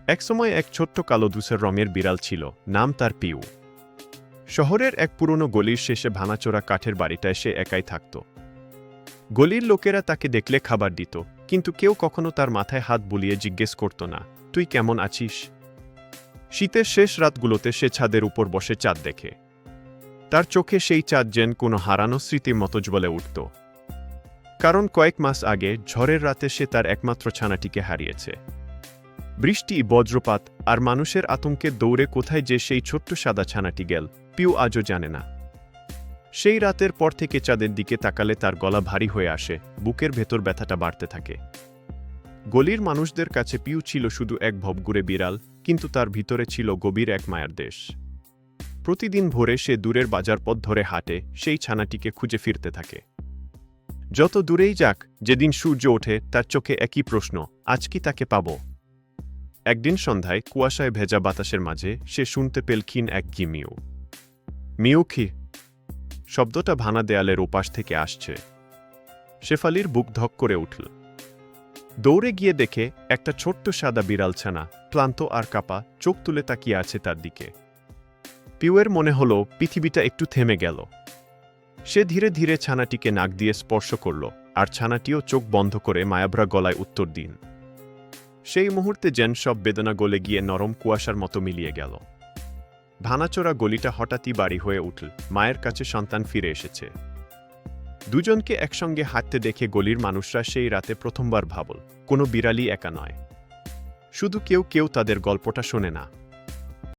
একসময় এক ছোট্ট কালো ধূসর রঙের বিড়াল ছিল, নাম তার পিউ। শহরের এক পুরনো গলির শেষে ভাঙাচোরা কাঠের বাড়িটায় সে একাই থাকত। গলির লোকেরা তাকে দেখলে খাবার দিত, কিন্তু কেউ কখনো তার মাথায় হাত বুলিয়ে জিজ্ঞেস করত না, তুই কেমন আছিস? শীতের শেষ রাতগুলোতে সে ছাদের উপর বসে চাঁদ দেখে। তার চোখে সেই চাঁদ যেন কোনো হারানো স্মৃতির মতো জ্বলে উঠত। কারণ কয়েক মাস আগে ঝড়ের রাতে সে তার একমাত্র ছানাটিকে হারিয়েছে। বৃষ্টি, বজ্রপাত আর মানুষের আতঙ্কে দৌড়ে কোথায় যে সেই ছোট্ট সাদা ছানাটি গেল, পিউ আজও জানে না। সেই রাতের পর থেকে চাঁদের দিকে তাকালে তার গলা ভারী হয়ে আসে, বুকের ভেতর ব্যথাটা বাড়তে থাকে। গলির মানুষদের কাছে পিউ ছিল শুধু এক ভবঘুরে বিড়াল, কিন্তু তার ভিতরে ছিল গভীর এক মায়ার দেশ। প্রতিদিন ভোরে সে দূরের বাজার পথ ধরে হাঁটে, সেই ছানাটিকে খুঁজে ফিরতে থাকে। যত দূরেই যাক, যেদিন সূর্য ওঠে তার চোখে একই প্রশ্ন, আজ কি তাকে পাব? একদিন সন্ধ্যায় কুয়াশায় ভেজা বাতাসের মাঝে সে শুনতে পেল ক্ষীণ এক কি মিউ মিউ খি। শব্দটা ভাঙা দেয়ালের ওপাশ থেকে আসছে। শেফালির বুক ধক করে উঠল। দৌড়ে গিয়ে দেখে একটা ছোট্ট সাদা বিড়াল ছানা, ক্লান্ত আর কাপা, চোখ তুলে তাকিয়ে আছে তার দিকে। পিউয়ের মনে হলো পৃথিবীটা একটু থেমে গেল। সে ধীরে ধীরে ছানাটিকে নাক দিয়ে স্পর্শ করল, আর ছানাটিও চোখ বন্ধ করে মায়াভরা গলায় উত্তর দিন। সেই মুহূর্তে যেন সব বেদনা গলে গিয়ে নরম কুয়াশার মতো মিলিয়ে গেল। ভাঙাচোরা গলিটা হঠাৎই বাড়ি হয়ে উঠল, মায়ের কাছে সন্তান ফিরে এসেছে। দুজনকে একসঙ্গে হাঁটতে দেখে গলির মানুষরা সেই রাতে প্রথমবার ভাবল, কোনো বিড়ালই একা নয়। শুধু কেউ কেউ তাদের গল্পটা শোনে না।